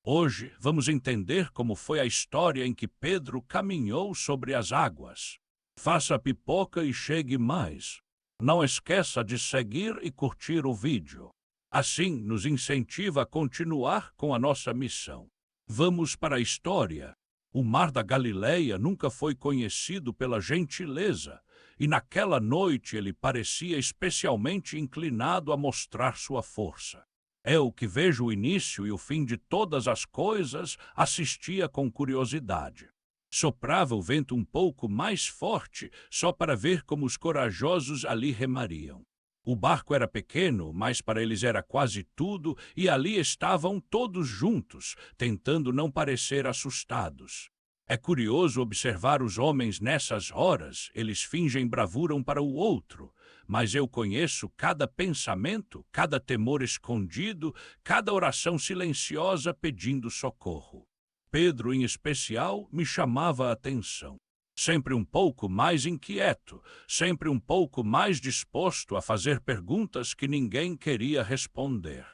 Hoje vamos entender como foi a história em que Pedro caminhou sobre as águas. Faça pipoca e chegue mais. Não esqueça de seguir e curtir o vídeo. Assim nos incentiva a continuar com a nossa missão. Vamos para a história. O Mar da Galileia nunca foi conhecido pela gentileza, e naquela noite ele parecia especialmente inclinado a mostrar sua força. Eu, que vejo o início e o fim de todas as coisas, assistia com curiosidade. Soprava o vento um pouco mais forte, só para ver como os corajosos ali remariam. O barco era pequeno, mas para eles era quase tudo, e ali estavam todos juntos, tentando não parecer assustados. É curioso observar os homens nessas horas, eles fingem bravura um para o outro, mas eu conheço cada pensamento, cada temor escondido, cada oração silenciosa pedindo socorro. Pedro, em especial, me chamava a atenção. Sempre um pouco mais inquieto, sempre um pouco mais disposto a fazer perguntas que ninguém queria responder.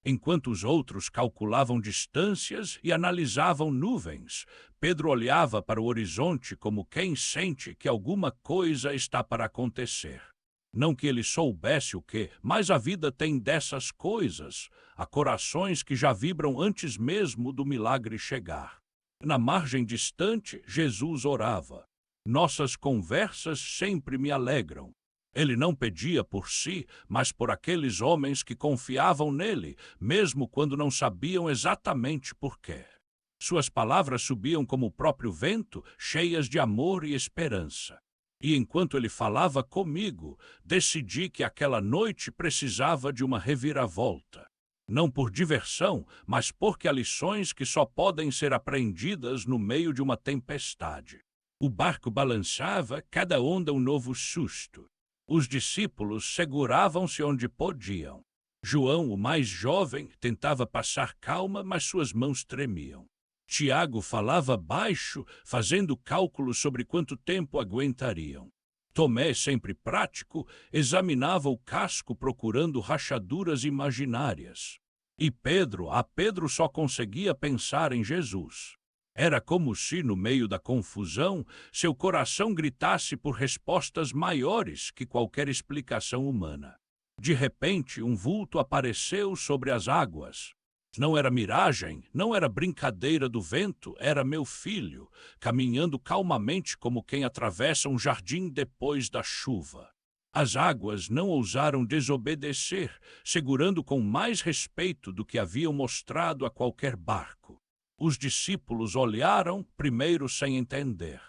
Enquanto os outros calculavam distâncias e analisavam nuvens, Pedro olhava para o horizonte como quem sente que alguma coisa está para acontecer. Não que ele soubesse o que, mas a vida tem dessas coisas. Há corações que já vibram antes mesmo do milagre chegar. Na margem distante, Jesus orava. Nossas conversas sempre me alegram. Ele não pedia por si, mas por aqueles homens que confiavam nele, mesmo quando não sabiam exatamente por quê. Suas palavras subiam como o próprio vento, cheias de amor e esperança. E enquanto ele falava comigo, decidi que aquela noite precisava de uma reviravolta. Não por diversão, mas porque há lições que só podem ser aprendidas no meio de uma tempestade. O barco balançava, cada onda um novo susto. Os discípulos seguravam-se onde podiam. João, o mais jovem, tentava passar calma, mas suas mãos tremiam. Tiago falava baixo, fazendo cálculos sobre quanto tempo aguentariam. Tomé, sempre prático, examinava o casco procurando rachaduras imaginárias. E Pedro só conseguia pensar em Jesus. Era como se, no meio da confusão, seu coração gritasse por respostas maiores que qualquer explicação humana. De repente, um vulto apareceu sobre as águas. Não era miragem, não era brincadeira do vento, era meu filho, caminhando calmamente como quem atravessa um jardim depois da chuva. As águas não ousaram desobedecer, segurando com mais respeito do que haviam mostrado a qualquer barco. Os discípulos olharam, primeiro sem entender.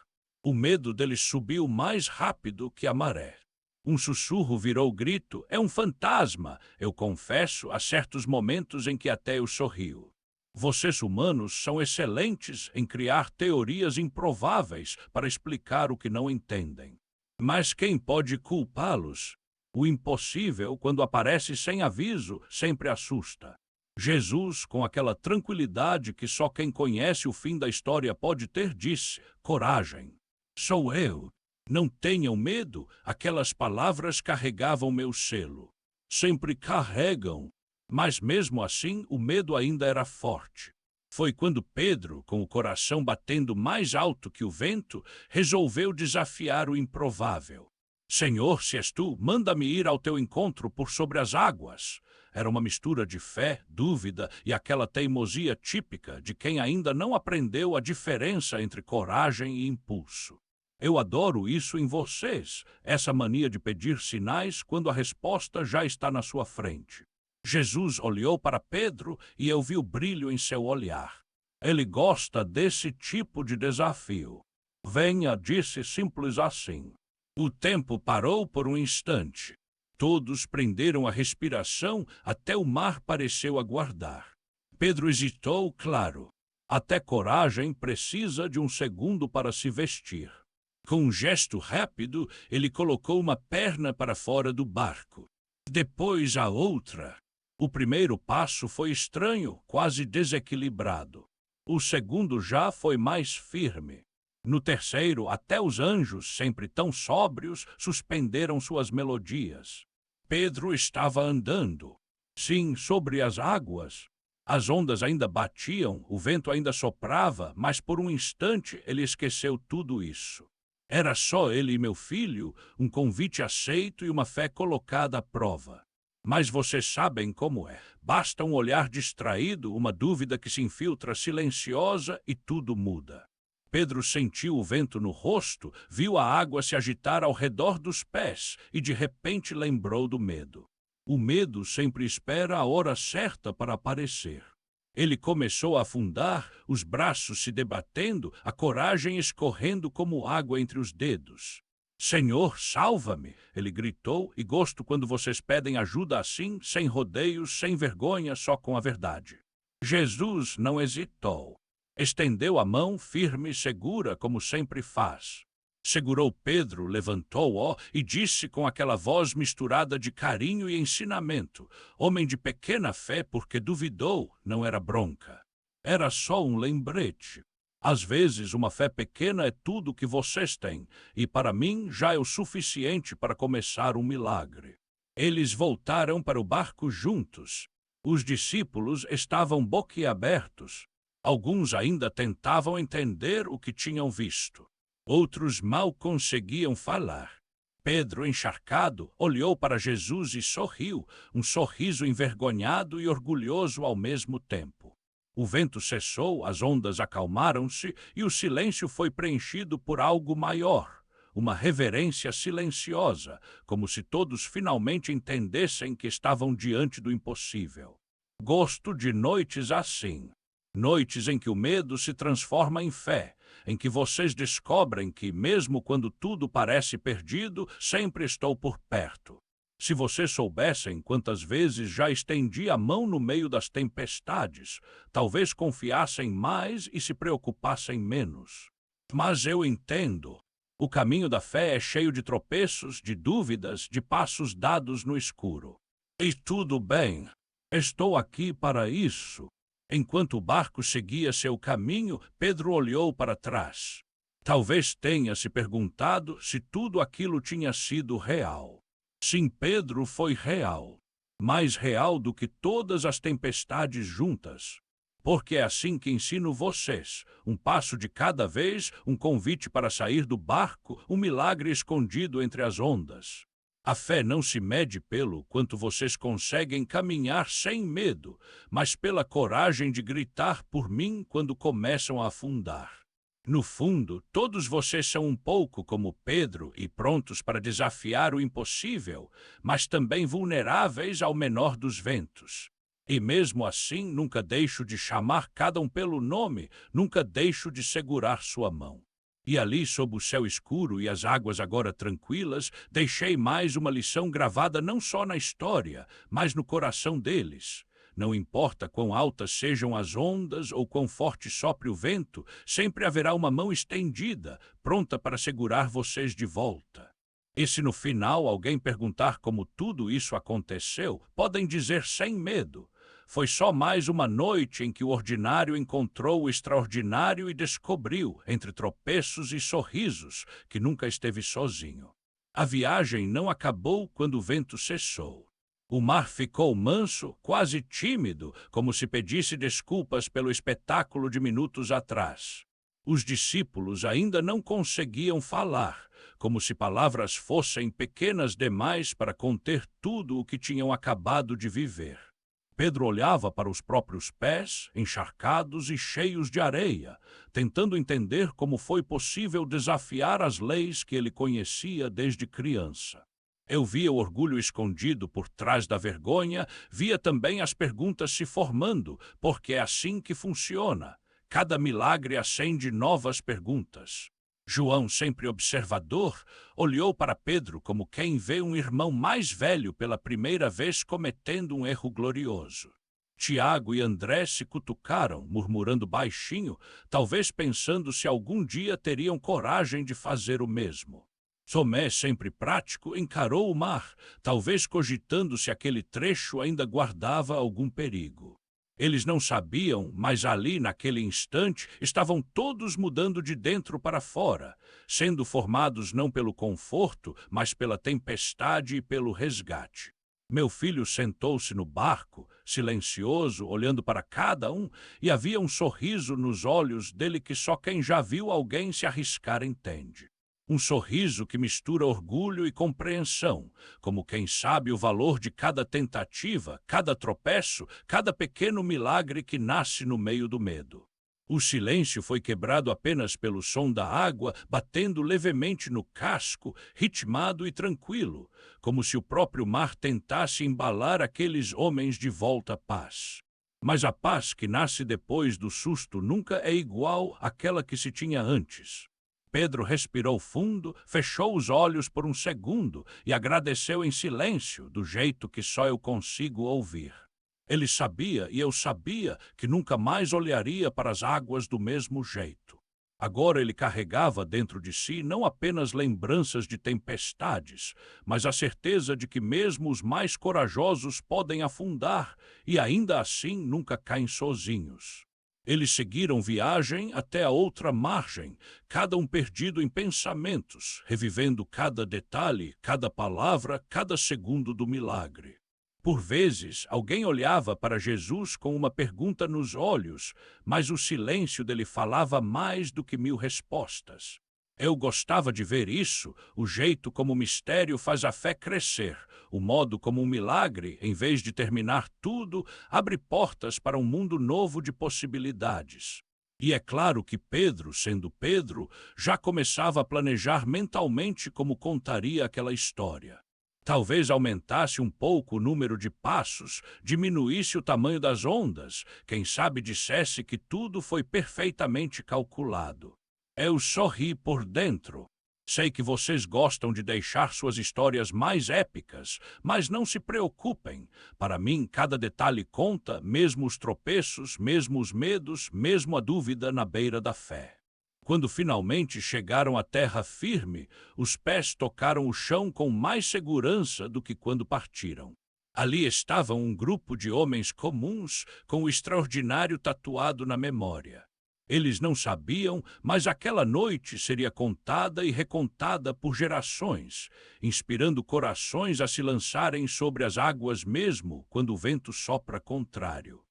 O medo deles subiu mais rápido que a maré. Um sussurro virou grito, é um fantasma, eu confesso, há certos momentos em que até eu sorrio. Vocês humanos são excelentes em criar teorias improváveis para explicar o que não entendem. Mas quem pode culpá-los? O impossível, quando aparece sem aviso, sempre assusta. Jesus, com aquela tranquilidade que só quem conhece o fim da história pode ter, disse: coragem. Sou eu. Não tenham medo, aquelas palavras carregavam meu selo. Sempre carregam, mas mesmo assim o medo ainda era forte. Foi quando Pedro, com o coração batendo mais alto que o vento, resolveu desafiar o improvável. Senhor, se és tu, manda-me ir ao teu encontro por sobre as águas. Era uma mistura de fé, dúvida e aquela teimosia típica de quem ainda não aprendeu a diferença entre coragem e impulso. Eu adoro isso em vocês, essa mania de pedir sinais quando a resposta já está na sua frente. Jesus olhou para Pedro e eu vi o brilho em seu olhar. Ele gosta desse tipo de desafio. Venha, disse simples assim. O tempo parou por um instante. Todos prenderam a respiração até o mar pareceu aguardar. Pedro hesitou, claro. Até coragem precisa de um segundo para se vestir. Com um gesto rápido, ele colocou uma perna para fora do barco. Depois a outra. O primeiro passo foi estranho, quase desequilibrado. O segundo já foi mais firme. No terceiro, até os anjos, sempre tão sóbrios, suspenderam suas melodias. Pedro estava andando. Sim, sobre as águas. As ondas ainda batiam, o vento ainda soprava, mas por um instante ele esqueceu tudo isso. Era só ele e meu filho, um convite aceito e uma fé colocada à prova. Mas vocês sabem como é. Basta um olhar distraído, uma dúvida que se infiltra silenciosa e tudo muda. Pedro sentiu o vento no rosto, viu a água se agitar ao redor dos pés e de repente lembrou do medo. O medo sempre espera a hora certa para aparecer. Ele começou a afundar, os braços se debatendo, a coragem escorrendo como água entre os dedos. Senhor, salva-me! Ele gritou, e gosto quando vocês pedem ajuda assim, sem rodeios, sem vergonha, só com a verdade. Jesus não hesitou. Estendeu a mão firme e segura, como sempre faz. Segurou Pedro, levantou-o e disse com aquela voz misturada de carinho e ensinamento: homem de pequena fé, porque duvidou, não era bronca. Era só um lembrete. Às vezes, uma fé pequena é tudo o que vocês têm, e para mim já é o suficiente para começar um milagre. Eles voltaram para o barco juntos. Os discípulos estavam boquiabertos. Alguns ainda tentavam entender o que tinham visto. Outros mal conseguiam falar. Pedro, encharcado, olhou para Jesus e sorriu, um sorriso envergonhado e orgulhoso ao mesmo tempo. O vento cessou, as ondas acalmaram-se e o silêncio foi preenchido por algo maior, uma reverência silenciosa, como se todos finalmente entendessem que estavam diante do impossível. Gosto de noites assim. Noites em que o medo se transforma em fé, em que vocês descobrem que, mesmo quando tudo parece perdido, sempre estou por perto. Se vocês soubessem quantas vezes já estendi a mão no meio das tempestades, talvez confiassem mais e se preocupassem menos. Mas eu entendo. O caminho da fé é cheio de tropeços, de dúvidas, de passos dados no escuro. E tudo bem. Estou aqui para isso. Enquanto o barco seguia seu caminho, Pedro olhou para trás. Talvez tenha se perguntado se tudo aquilo tinha sido real. Sim, Pedro foi real. Mais real do que todas as tempestades juntas. Porque é assim que ensino vocês, um passo de cada vez, um convite para sair do barco, um milagre escondido entre as ondas. A fé não se mede pelo quanto vocês conseguem caminhar sem medo, mas pela coragem de gritar por mim quando começam a afundar. No fundo, todos vocês são um pouco como Pedro e prontos para desafiar o impossível, mas também vulneráveis ao menor dos ventos. E mesmo assim, nunca deixo de chamar cada um pelo nome, nunca deixo de segurar sua mão. E ali, sob o céu escuro e as águas agora tranquilas, deixei mais uma lição gravada não só na história, mas no coração deles. Não importa quão altas sejam as ondas ou quão forte sopre o vento, sempre haverá uma mão estendida, pronta para segurar vocês de volta. E se no final alguém perguntar como tudo isso aconteceu, podem dizer sem medo: foi só mais uma noite em que o ordinário encontrou o extraordinário e descobriu, entre tropeços e sorrisos, que nunca esteve sozinho. A viagem não acabou quando o vento cessou. O mar ficou manso, quase tímido, como se pedisse desculpas pelo espetáculo de minutos atrás. Os discípulos ainda não conseguiam falar, como se palavras fossem pequenas demais para conter tudo o que tinham acabado de viver. Pedro olhava para os próprios pés, encharcados e cheios de areia, tentando entender como foi possível desafiar as leis que ele conhecia desde criança. Eu via o orgulho escondido por trás da vergonha, via também as perguntas se formando, porque é assim que funciona. Cada milagre acende novas perguntas. João, sempre observador, olhou para Pedro como quem vê um irmão mais velho pela primeira vez cometendo um erro glorioso. Tiago e André se cutucaram, murmurando baixinho, talvez pensando se algum dia teriam coragem de fazer o mesmo. Tomé, sempre prático, encarou o mar, talvez cogitando se aquele trecho ainda guardava algum perigo. Eles não sabiam, mas ali, naquele instante, estavam todos mudando de dentro para fora, sendo formados não pelo conforto, mas pela tempestade e pelo resgate. Meu filho sentou-se no barco, silencioso, olhando para cada um, e havia um sorriso nos olhos dele que só quem já viu alguém se arriscar entende. Um sorriso que mistura orgulho e compreensão, como quem sabe o valor de cada tentativa, cada tropeço, cada pequeno milagre que nasce no meio do medo. O silêncio foi quebrado apenas pelo som da água batendo levemente no casco, ritmado e tranquilo, como se o próprio mar tentasse embalar aqueles homens de volta à paz. Mas a paz que nasce depois do susto nunca é igual àquela que se tinha antes. Pedro respirou fundo, fechou os olhos por um segundo e agradeceu em silêncio, do jeito que só eu consigo ouvir. Ele sabia, e eu sabia, que nunca mais olharia para as águas do mesmo jeito. Agora ele carregava dentro de si não apenas lembranças de tempestades, mas a certeza de que mesmo os mais corajosos podem afundar e ainda assim nunca caem sozinhos. Eles seguiram viagem até a outra margem, cada um perdido em pensamentos, revivendo cada detalhe, cada palavra, cada segundo do milagre. Por vezes, alguém olhava para Jesus com uma pergunta nos olhos, mas o silêncio dele falava mais do que 1000 respostas. Eu gostava de ver isso, o jeito como o mistério faz a fé crescer, o modo como um milagre, em vez de terminar tudo, abre portas para um mundo novo de possibilidades. E é claro que Pedro, sendo Pedro, já começava a planejar mentalmente como contaria aquela história. Talvez aumentasse um pouco o número de passos, diminuísse o tamanho das ondas, quem sabe dissesse que tudo foi perfeitamente calculado. Eu sorri por dentro. Sei que vocês gostam de deixar suas histórias mais épicas, mas não se preocupem. Para mim, cada detalhe conta, mesmo os tropeços, mesmo os medos, mesmo a dúvida na beira da fé. Quando finalmente chegaram à terra firme, os pés tocaram o chão com mais segurança do que quando partiram. Ali estava um grupo de homens comuns com o extraordinário tatuado na memória. Eles não sabiam, mas aquela noite seria contada e recontada por gerações, inspirando corações a se lançarem sobre as águas mesmo quando o vento sopra contrário.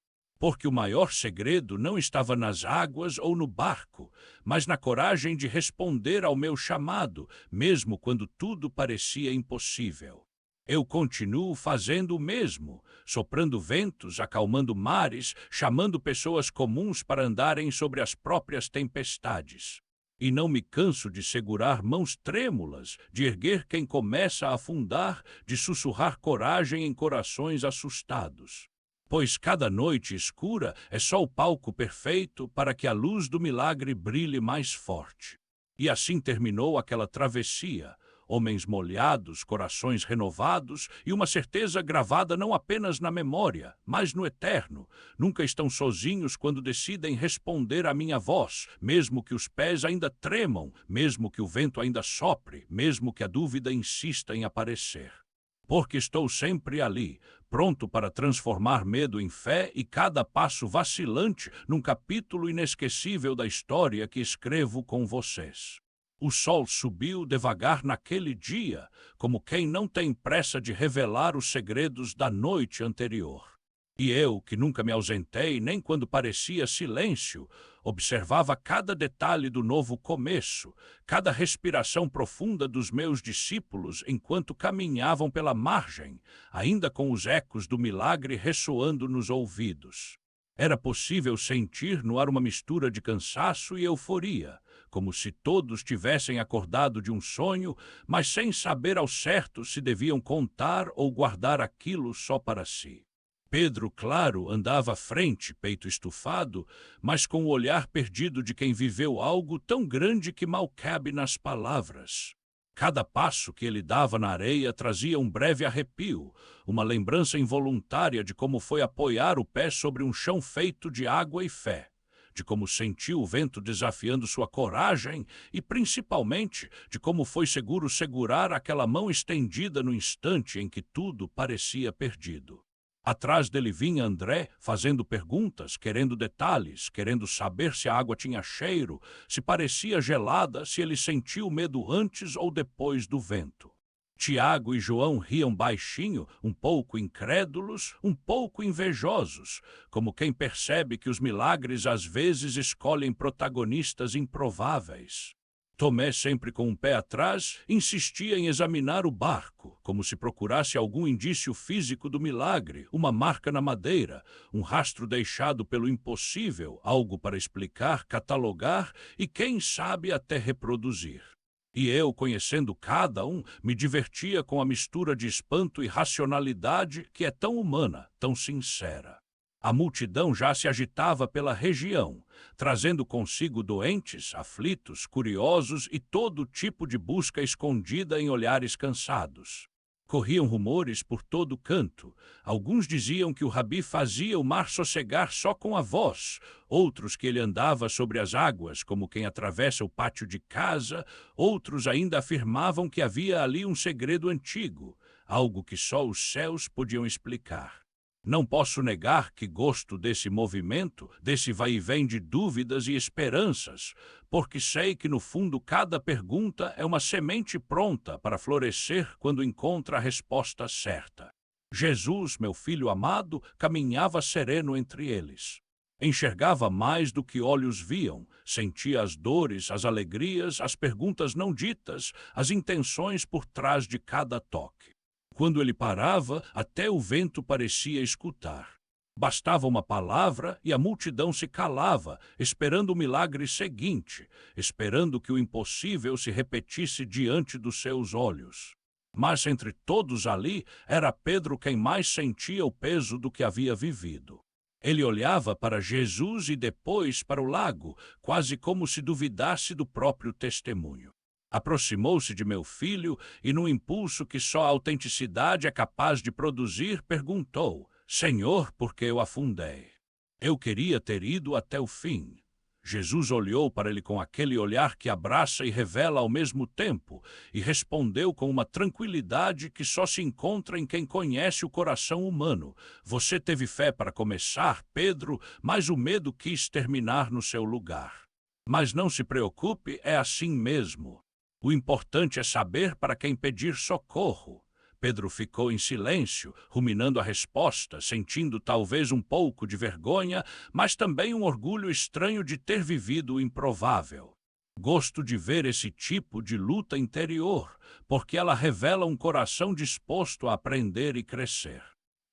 Porque o maior segredo não estava nas águas ou no barco, mas na coragem de responder ao meu chamado, mesmo quando tudo parecia impossível. Eu continuo fazendo o mesmo, soprando ventos, acalmando mares, chamando pessoas comuns para andarem sobre as próprias tempestades. E não me canso de segurar mãos trêmulas, de erguer quem começa a afundar, de sussurrar coragem em corações assustados. Pois cada noite escura é só o palco perfeito para que a luz do milagre brilhe mais forte. E assim terminou aquela travessia, homens molhados, corações renovados e uma certeza gravada não apenas na memória, mas no eterno. Nunca estão sozinhos quando decidem responder à minha voz, mesmo que os pés ainda tremam, mesmo que o vento ainda sopre, mesmo que a dúvida insista em aparecer. Porque estou sempre ali, pronto para transformar medo em fé e cada passo vacilante num capítulo inesquecível da história que escrevo com vocês. O sol subiu devagar naquele dia, como quem não tem pressa de revelar os segredos da noite anterior. E eu, que nunca me ausentei nem quando parecia silêncio, observava cada detalhe do novo começo, cada respiração profunda dos meus discípulos enquanto caminhavam pela margem, ainda com os ecos do milagre ressoando nos ouvidos. Era possível sentir no ar uma mistura de cansaço e euforia, como se todos tivessem acordado de um sonho, mas sem saber ao certo se deviam contar ou guardar aquilo só para si. Pedro, claro, andava à frente, peito estufado, mas com o olhar perdido de quem viveu algo tão grande que mal cabe nas palavras. Cada passo que ele dava na areia trazia um breve arrepio, uma lembrança involuntária de como foi apoiar o pé sobre um chão feito de água e fé, de como sentiu o vento desafiando sua coragem e, principalmente, de como foi seguro segurar aquela mão estendida no instante em que tudo parecia perdido. Atrás dele vinha André, fazendo perguntas, querendo detalhes, querendo saber se a água tinha cheiro, se parecia gelada, se ele sentiu medo antes ou depois do vento. Tiago e João riam baixinho, um pouco incrédulos, um pouco invejosos, como quem percebe que os milagres às vezes escolhem protagonistas improváveis. Tomé, sempre com um pé atrás, insistia em examinar o barco, como se procurasse algum indício físico do milagre, uma marca na madeira, um rastro deixado pelo impossível, algo para explicar, catalogar e, quem sabe, até reproduzir. E eu, conhecendo cada um, me divertia com a mistura de espanto e racionalidade que é tão humana, tão sincera. A multidão já se agitava pela região, trazendo consigo doentes, aflitos, curiosos e todo tipo de busca escondida em olhares cansados. Corriam rumores por todo canto. Alguns diziam que o rabi fazia o mar sossegar só com a voz, outros que ele andava sobre as águas, como quem atravessa o pátio de casa, outros ainda afirmavam que havia ali um segredo antigo, algo que só os céus podiam explicar. Não posso negar que gosto desse movimento, desse vai-e-vem de dúvidas e esperanças, porque sei que no fundo cada pergunta é uma semente pronta para florescer quando encontra a resposta certa. Jesus, meu filho amado, caminhava sereno entre eles. Enxergava mais do que olhos viam, sentia as dores, as alegrias, as perguntas não ditas, as intenções por trás de cada toque. Quando ele parava, até o vento parecia escutar. Bastava uma palavra e a multidão se calava, esperando o milagre seguinte, esperando que o impossível se repetisse diante dos seus olhos. Mas entre todos ali, era Pedro quem mais sentia o peso do que havia vivido. Ele olhava para Jesus e depois para o lago, quase como se duvidasse do próprio testemunho. Aproximou-se de meu filho e, num impulso que só a autenticidade é capaz de produzir, perguntou: Senhor, por que eu afundei? Eu queria ter ido até o fim. Jesus olhou para ele com aquele olhar que abraça e revela ao mesmo tempo e respondeu com uma tranquilidade que só se encontra em quem conhece o coração humano. Você teve fé para começar, Pedro, mas o medo quis terminar no seu lugar. Mas não se preocupe, é assim mesmo. O importante é saber para quem pedir socorro. Pedro ficou em silêncio, ruminando a resposta, sentindo talvez um pouco de vergonha, mas também um orgulho estranho de ter vivido o improvável. Gosto de ver esse tipo de luta interior, porque ela revela um coração disposto a aprender e crescer.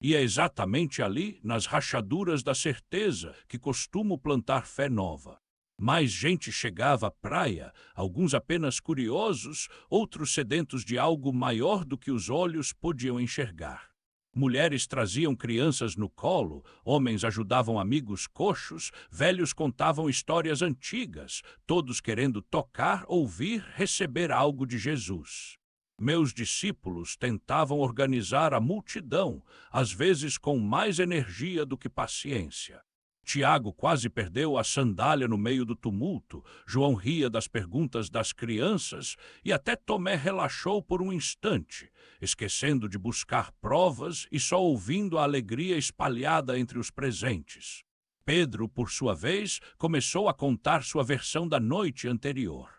E é exatamente ali, nas rachaduras da certeza, que costumo plantar fé nova. Mais gente chegava à praia, alguns apenas curiosos, outros sedentos de algo maior do que os olhos podiam enxergar. Mulheres traziam crianças no colo, homens ajudavam amigos coxos, velhos contavam histórias antigas, todos querendo tocar, ouvir, receber algo de Jesus. Meus discípulos tentavam organizar a multidão, às vezes com mais energia do que paciência. Tiago quase perdeu a sandália no meio do tumulto, João ria das perguntas das crianças e até Tomé relaxou por um instante, esquecendo de buscar provas e só ouvindo a alegria espalhada entre os presentes. Pedro, por sua vez, começou a contar sua versão da noite anterior.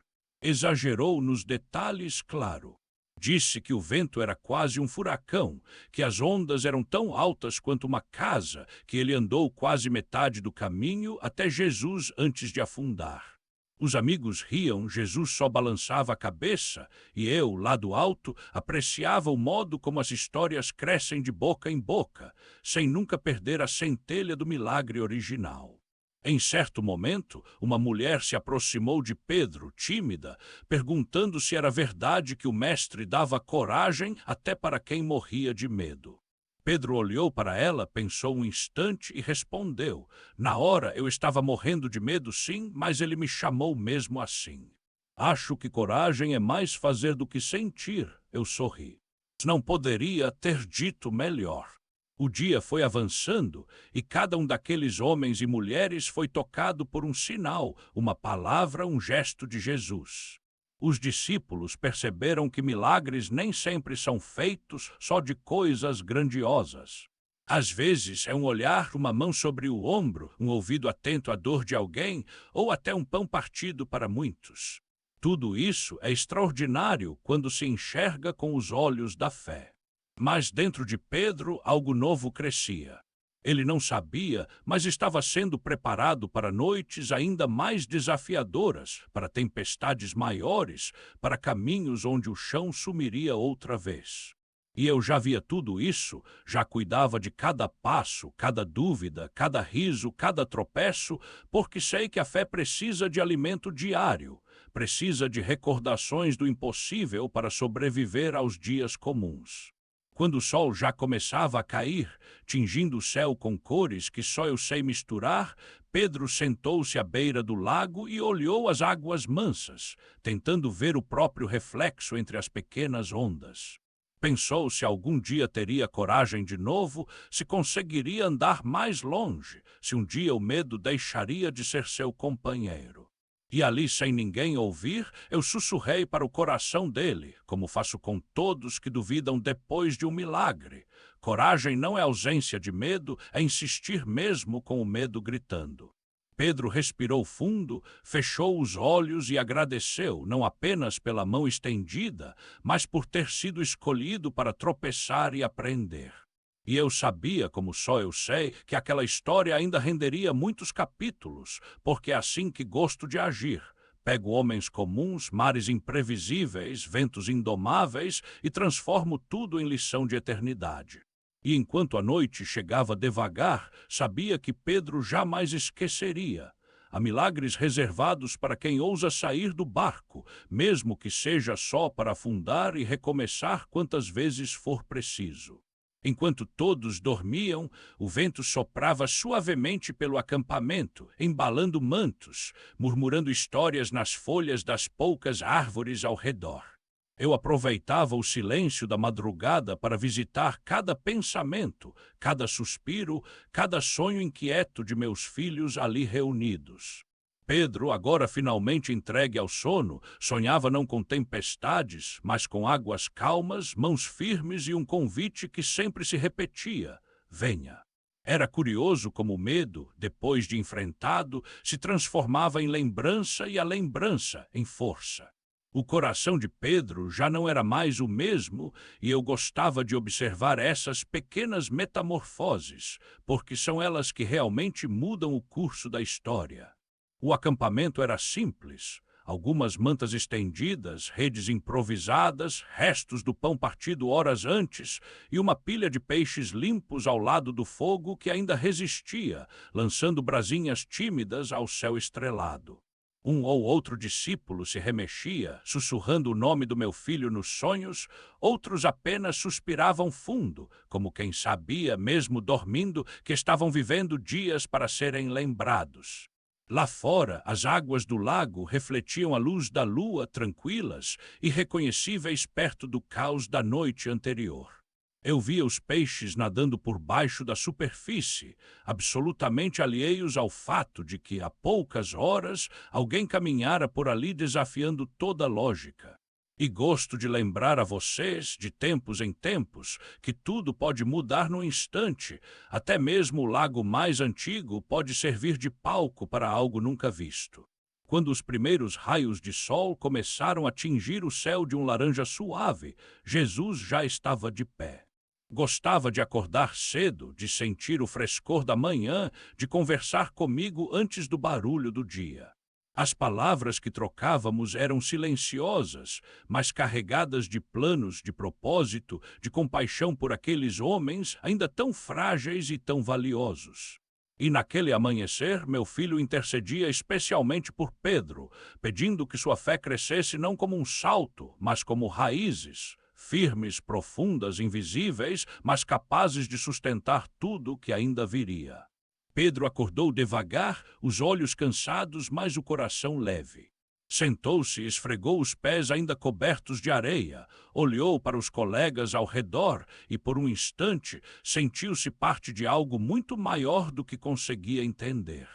Exagerou nos detalhes, claro. Disse que o vento era quase um furacão, que as ondas eram tão altas quanto uma casa, que ele andou quase metade do caminho até Jesus antes de afundar. Os amigos riam, Jesus só balançava a cabeça, e eu, lá do alto, apreciava o modo como as histórias crescem de boca em boca, sem nunca perder a centelha do milagre original. Em certo momento, uma mulher se aproximou de Pedro, tímida, perguntando se era verdade que o mestre dava coragem até para quem morria de medo. Pedro olhou para ela, pensou um instante e respondeu: Na hora eu estava morrendo de medo, sim, mas ele me chamou mesmo assim. Acho que coragem é mais fazer do que sentir, eu sorri. Não poderia ter dito melhor. O dia foi avançando e cada um daqueles homens e mulheres foi tocado por um sinal, uma palavra, um gesto de Jesus. Os discípulos perceberam que milagres nem sempre são feitos só de coisas grandiosas. Às vezes é um olhar, uma mão sobre o ombro, um ouvido atento à dor de alguém ou até um pão partido para muitos. Tudo isso é extraordinário quando se enxerga com os olhos da fé. Mas dentro de Pedro algo novo crescia. Ele não sabia, mas estava sendo preparado para noites ainda mais desafiadoras, para tempestades maiores, para caminhos onde o chão sumiria outra vez. E eu já via tudo isso, já cuidava de cada passo, cada dúvida, cada riso, cada tropeço, porque sei que a fé precisa de alimento diário, precisa de recordações do impossível para sobreviver aos dias comuns. Quando o sol já começava a cair, tingindo o céu com cores que só eu sei misturar, Pedro sentou-se à beira do lago e olhou as águas mansas, tentando ver o próprio reflexo entre as pequenas ondas. Pensou se algum dia teria coragem de novo, se conseguiria andar mais longe, se um dia o medo deixaria de ser seu companheiro. E ali, sem ninguém ouvir, eu sussurrei para o coração dele, como faço com todos que duvidam depois de um milagre. Coragem não é ausência de medo, é insistir mesmo com o medo gritando. Pedro respirou fundo, fechou os olhos e agradeceu, não apenas pela mão estendida, mas por ter sido escolhido para tropeçar e aprender. E eu sabia, como só eu sei, que aquela história ainda renderia muitos capítulos, porque é assim que gosto de agir. Pego homens comuns, mares imprevisíveis, ventos indomáveis e transformo tudo em lição de eternidade. E enquanto a noite chegava devagar, sabia que Pedro jamais esqueceria. Há milagres reservados para quem ousa sair do barco, mesmo que seja só para afundar e recomeçar quantas vezes for preciso. Enquanto todos dormiam, o vento soprava suavemente pelo acampamento, embalando mantos, murmurando histórias nas folhas das poucas árvores ao redor. Eu aproveitava o silêncio da madrugada para visitar cada pensamento, cada suspiro, cada sonho inquieto de meus filhos ali reunidos. Pedro, agora finalmente entregue ao sono, sonhava não com tempestades, mas com águas calmas, mãos firmes e um convite que sempre se repetia: venha. Era curioso como o medo, depois de enfrentado, se transformava em lembrança e a lembrança em força. O coração de Pedro já não era mais o mesmo e eu gostava de observar essas pequenas metamorfoses, porque são elas que realmente mudam o curso da história. O acampamento era simples, algumas mantas estendidas, redes improvisadas, restos do pão partido horas antes e uma pilha de peixes limpos ao lado do fogo que ainda resistia, lançando brasinhas tímidas ao céu estrelado. Um ou outro discípulo se remexia, sussurrando o nome do meu filho nos sonhos, outros apenas suspiravam fundo, como quem sabia, mesmo dormindo, que estavam vivendo dias para serem lembrados. Lá fora, as águas do lago refletiam a luz da lua tranquilas e reconhecíveis perto do caos da noite anterior. Eu via os peixes nadando por baixo da superfície, absolutamente alheios ao fato de que, há poucas horas, alguém caminhara por ali desafiando toda lógica. E gosto de lembrar a vocês, de tempos em tempos, que tudo pode mudar num instante. Até mesmo o lago mais antigo pode servir de palco para algo nunca visto. Quando os primeiros raios de sol começaram a tingir o céu de um laranja suave, Jesus já estava de pé. Gostava de acordar cedo, de sentir o frescor da manhã, de conversar comigo antes do barulho do dia. As palavras que trocávamos eram silenciosas, mas carregadas de planos, de propósito, de compaixão por aqueles homens ainda tão frágeis e tão valiosos. E naquele amanhecer, meu filho intercedia especialmente por Pedro, pedindo que sua fé crescesse não como um salto, mas como raízes, firmes, profundas, invisíveis, mas capazes de sustentar tudo que ainda viria. Pedro acordou devagar, os olhos cansados, mas o coração leve. Sentou-se e esfregou os pés ainda cobertos de areia, olhou para os colegas ao redor e, por um instante, sentiu-se parte de algo muito maior do que conseguia entender.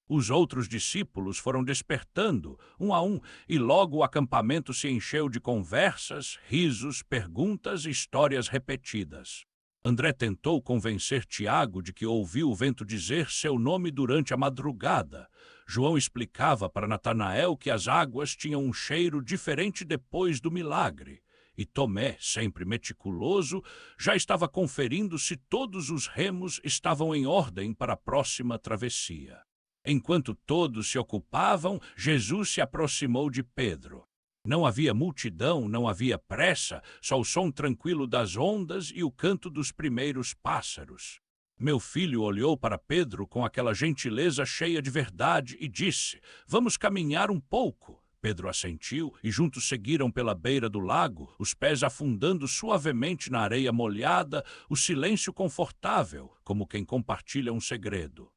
Os outros discípulos foram despertando, um a um, e logo o acampamento se encheu de conversas, risos, perguntas e histórias repetidas. André tentou convencer Tiago de que ouviu o vento dizer seu nome durante a madrugada. João explicava para Natanael que as águas tinham um cheiro diferente depois do milagre. E Tomé, sempre meticuloso, já estava conferindo se todos os remos estavam em ordem para a próxima travessia. Enquanto todos se ocupavam, Jesus se aproximou de Pedro. Não havia multidão, não havia pressa, só o som tranquilo das ondas e o canto dos primeiros pássaros. Meu filho olhou para Pedro com aquela gentileza cheia de verdade e disse: "Vamos caminhar um pouco." Pedro assentiu e juntos seguiram pela beira do lago, os pés afundando suavemente na areia molhada, o silêncio confortável, como quem compartilha um segredo.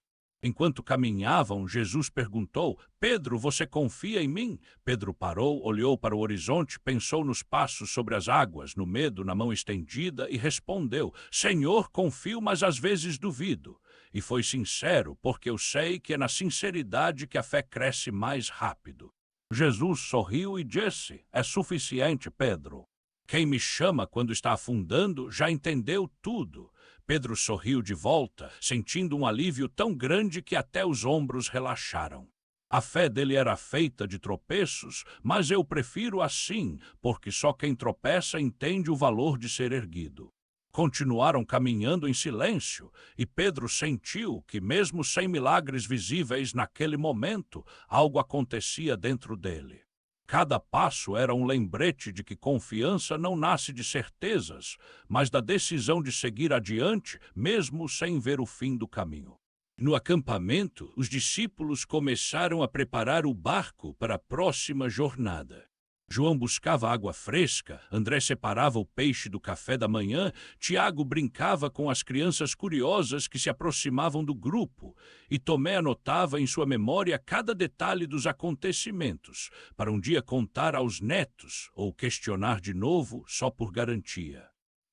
Enquanto caminhavam, Jesus perguntou: "Pedro, você confia em mim?" Pedro parou, olhou para o horizonte, pensou nos passos sobre as águas, no medo na mão estendida e respondeu: "Senhor, confio, mas às vezes duvido." E foi sincero, porque eu sei que é na sinceridade que a fé cresce mais rápido. Jesus sorriu e disse: "É suficiente, Pedro. Quem me chama quando está afundando já entendeu tudo." Pedro sorriu de volta, sentindo um alívio tão grande que até os ombros relaxaram. A fé dele era feita de tropeços, mas eu prefiro assim, porque só quem tropeça entende o valor de ser erguido. Continuaram caminhando em silêncio, e Pedro sentiu que, mesmo sem milagres visíveis naquele momento, algo acontecia dentro dele. Cada passo era um lembrete de que confiança não nasce de certezas, mas da decisão de seguir adiante, mesmo sem ver o fim do caminho. No acampamento, os discípulos começaram a preparar o barco para a próxima jornada. João buscava água fresca, André separava o peixe do café da manhã, Tiago brincava com as crianças curiosas que se aproximavam do grupo, e Tomé anotava em sua memória cada detalhe dos acontecimentos, para um dia contar aos netos ou questionar de novo só por garantia.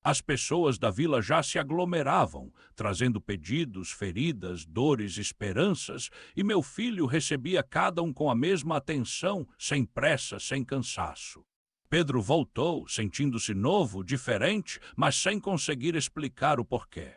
As pessoas da vila já se aglomeravam, trazendo pedidos, feridas, dores, esperanças, e meu filho recebia cada um com a mesma atenção, sem pressa, sem cansaço. Pedro voltou, sentindo-se novo, diferente, mas sem conseguir explicar o porquê.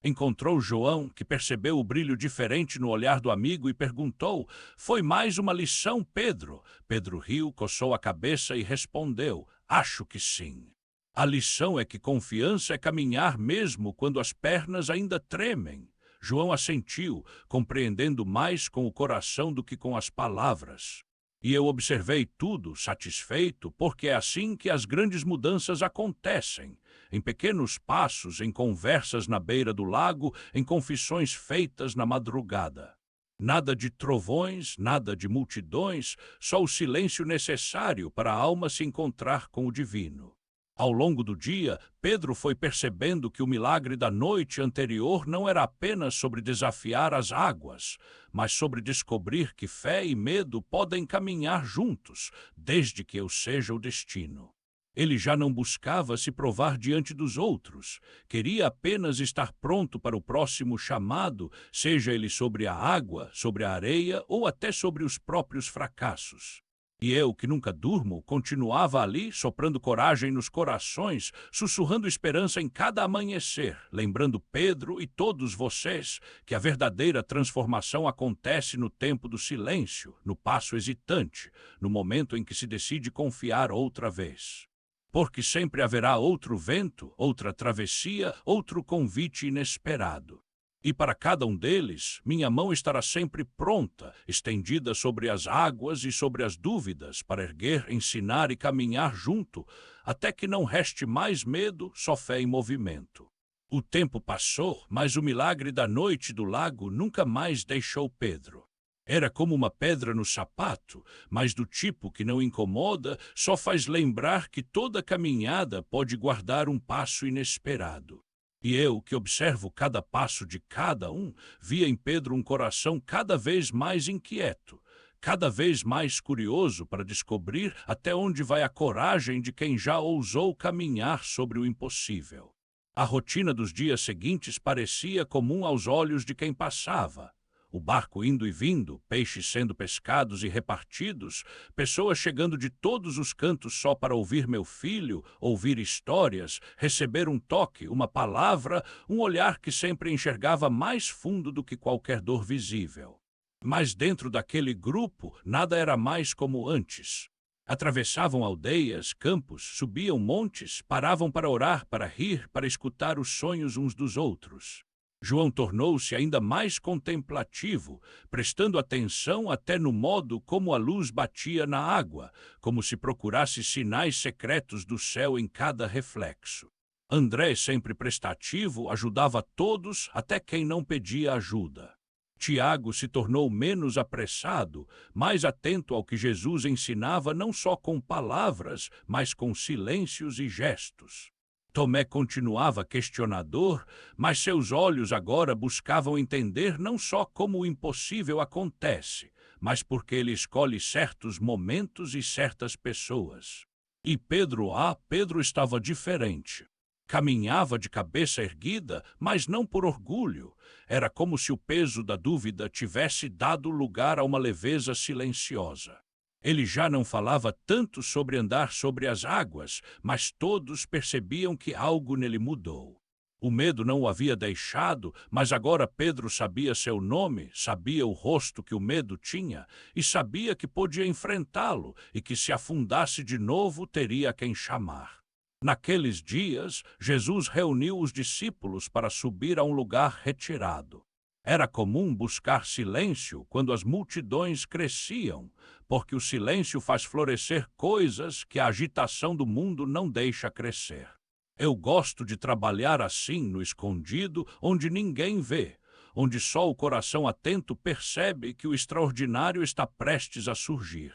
Encontrou João, que percebeu o brilho diferente no olhar do amigo e perguntou: "Foi mais uma lição, Pedro?" Pedro riu, coçou a cabeça e respondeu: "Acho que sim." A lição é que confiança é caminhar mesmo quando as pernas ainda tremem. João assentiu, compreendendo mais com o coração do que com as palavras. E eu observei tudo, satisfeito, porque é assim que as grandes mudanças acontecem. Em pequenos passos, em conversas na beira do lago, em confissões feitas na madrugada. Nada de trovões, nada de multidões, só o silêncio necessário para a alma se encontrar com o divino. Ao longo do dia, Pedro foi percebendo que o milagre da noite anterior não era apenas sobre desafiar as águas, mas sobre descobrir que fé e medo podem caminhar juntos, desde que eu seja o destino. Ele já não buscava se provar diante dos outros, queria apenas estar pronto para o próximo chamado, seja ele sobre a água, sobre a areia ou até sobre os próprios fracassos. E eu, que nunca durmo, continuava ali, soprando coragem nos corações, sussurrando esperança em cada amanhecer, lembrando Pedro e todos vocês que a verdadeira transformação acontece no tempo do silêncio, no passo hesitante, no momento em que se decide confiar outra vez. Porque sempre haverá outro vento, outra travessia, outro convite inesperado. E para cada um deles, minha mão estará sempre pronta, estendida sobre as águas e sobre as dúvidas, para erguer, ensinar e caminhar junto, até que não reste mais medo, só fé em movimento. O tempo passou, mas o milagre da noite do lago nunca mais deixou Pedro. Era como uma pedra no sapato, mas do tipo que não incomoda, só faz lembrar que toda caminhada pode guardar um passo inesperado. E eu, que observo cada passo de cada um, via em Pedro um coração cada vez mais inquieto, cada vez mais curioso para descobrir até onde vai a coragem de quem já ousou caminhar sobre o impossível. A rotina dos dias seguintes parecia comum aos olhos de quem passava. O barco indo e vindo, peixes sendo pescados e repartidos, pessoas chegando de todos os cantos só para ouvir meu filho, ouvir histórias, receber um toque, uma palavra, um olhar que sempre enxergava mais fundo do que qualquer dor visível. Mas dentro daquele grupo, nada era mais como antes. Atravessavam aldeias, campos, subiam montes, paravam para orar, para rir, para escutar os sonhos uns dos outros. João tornou-se ainda mais contemplativo, prestando atenção até no modo como a luz batia na água, como se procurasse sinais secretos do céu em cada reflexo. André, sempre prestativo, ajudava todos, até quem não pedia ajuda. Tiago se tornou menos apressado, mais atento ao que Jesus ensinava não só com palavras, mas com silêncios e gestos. Tomé continuava questionador, mas seus olhos agora buscavam entender não só como o impossível acontece, mas porque ele escolhe certos momentos e certas pessoas. E Pedro estava diferente. Caminhava de cabeça erguida, mas não por orgulho. Era como se o peso da dúvida tivesse dado lugar a uma leveza silenciosa. Ele já não falava tanto sobre andar sobre as águas, mas todos percebiam que algo nele mudou. O medo não o havia deixado, mas agora Pedro sabia seu nome, sabia o rosto que o medo tinha e sabia que podia enfrentá-lo e que se afundasse de novo teria quem chamar. Naqueles dias, Jesus reuniu os discípulos para subir a um lugar retirado. Era comum buscar silêncio quando as multidões cresciam, porque o silêncio faz florescer coisas que a agitação do mundo não deixa crescer. Eu gosto de trabalhar assim, no escondido, onde ninguém vê, onde só o coração atento percebe que o extraordinário está prestes a surgir.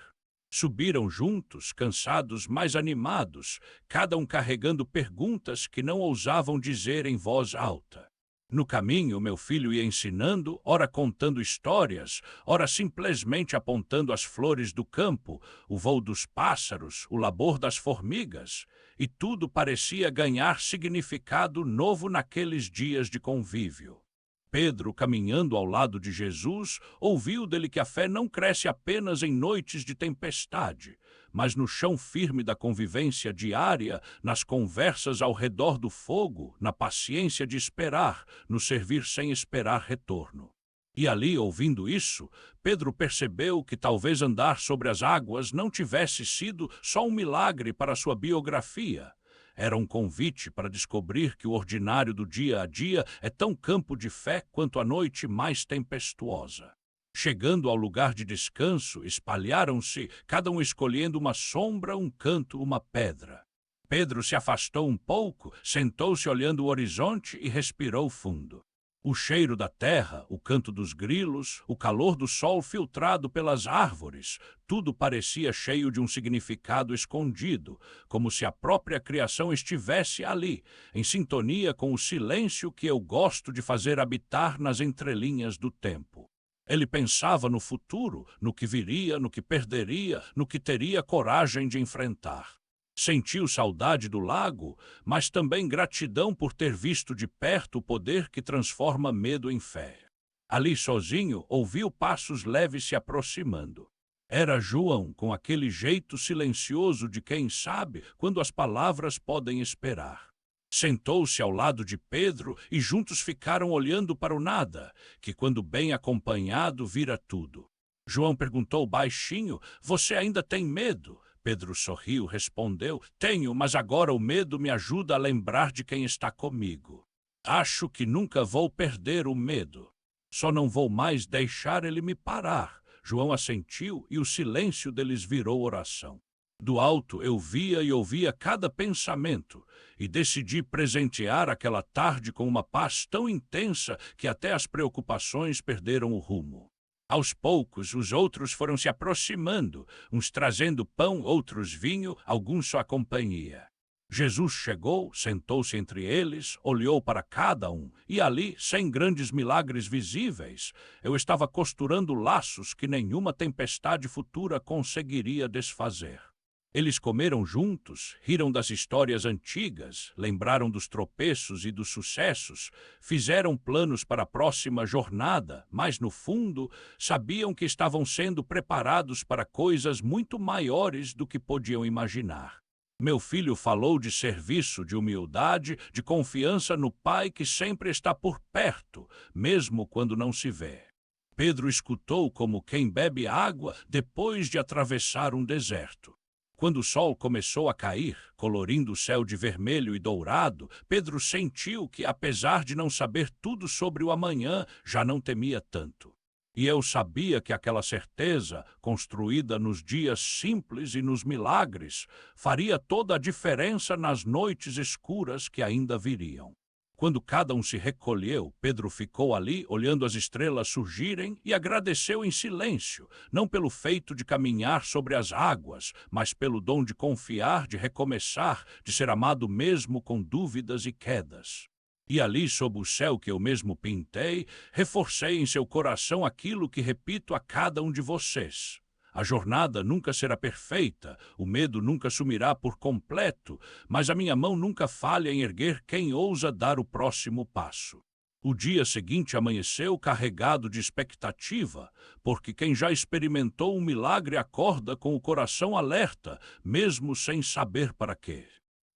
Subiram juntos, cansados, mas animados, cada um carregando perguntas que não ousavam dizer em voz alta. No caminho, meu filho ia ensinando, ora contando histórias, ora simplesmente apontando as flores do campo, o voo dos pássaros, o labor das formigas, e tudo parecia ganhar significado novo naqueles dias de convívio. Pedro, caminhando ao lado de Jesus, ouviu dele que a fé não cresce apenas em noites de tempestade, mas no chão firme da convivência diária, nas conversas ao redor do fogo, na paciência de esperar, no servir sem esperar retorno. E ali, ouvindo isso, Pedro percebeu que talvez andar sobre as águas não tivesse sido só um milagre para sua biografia. Era um convite para descobrir que o ordinário do dia a dia é tão campo de fé quanto a noite mais tempestuosa. Chegando ao lugar de descanso, espalharam-se, cada um escolhendo uma sombra, um canto, uma pedra. Pedro se afastou um pouco, sentou-se olhando o horizonte e respirou fundo. O cheiro da terra, o canto dos grilos, o calor do sol filtrado pelas árvores, tudo parecia cheio de um significado escondido, como se a própria criação estivesse ali, em sintonia com o silêncio que eu gosto de fazer habitar nas entrelinhas do tempo. Ele pensava no futuro, no que viria, no que perderia, no que teria coragem de enfrentar. Sentiu saudade do lago, mas também gratidão por ter visto de perto o poder que transforma medo em fé. Ali sozinho, ouviu passos leves se aproximando. Era João, com aquele jeito silencioso de quem sabe quando as palavras podem esperar. Sentou-se ao lado de Pedro e juntos ficaram olhando para o nada, que quando bem acompanhado vira tudo. João perguntou baixinho: "Você ainda tem medo?" Pedro sorriu, respondeu: "Tenho, mas agora o medo me ajuda a lembrar de quem está comigo. Acho que nunca vou perder o medo. Só não vou mais deixar ele me parar." João assentiu e o silêncio deles virou oração. Do alto eu via e ouvia cada pensamento e decidi presentear aquela tarde com uma paz tão intensa que até as preocupações perderam o rumo. Aos poucos, os outros foram se aproximando, uns trazendo pão, outros vinho, alguns sua companhia. Jesus chegou, sentou-se entre eles, olhou para cada um, e ali, sem grandes milagres visíveis, eu estava costurando laços que nenhuma tempestade futura conseguiria desfazer. Eles comeram juntos, riram das histórias antigas, lembraram dos tropeços e dos sucessos, fizeram planos para a próxima jornada, mas, no fundo, sabiam que estavam sendo preparados para coisas muito maiores do que podiam imaginar. Meu filho falou de serviço, de humildade, de confiança no Pai que sempre está por perto, mesmo quando não se vê. Pedro escutou como quem bebe água depois de atravessar um deserto. Quando o sol começou a cair, colorindo o céu de vermelho e dourado, Pedro sentiu que, apesar de não saber tudo sobre o amanhã, já não temia tanto. E eu sabia que aquela certeza, construída nos dias simples e nos milagres, faria toda a diferença nas noites escuras que ainda viriam. Quando cada um se recolheu, Pedro ficou ali, olhando as estrelas surgirem, e agradeceu em silêncio, não pelo feito de caminhar sobre as águas, mas pelo dom de confiar, de recomeçar, de ser amado mesmo com dúvidas e quedas. E ali, sob o céu que eu mesmo pintei, reforcei em seu coração aquilo que repito a cada um de vocês. A jornada nunca será perfeita, o medo nunca sumirá por completo, mas a minha mão nunca falha em erguer quem ousa dar o próximo passo. O dia seguinte amanheceu carregado de expectativa, porque quem já experimentou um milagre acorda com o coração alerta, mesmo sem saber para quê.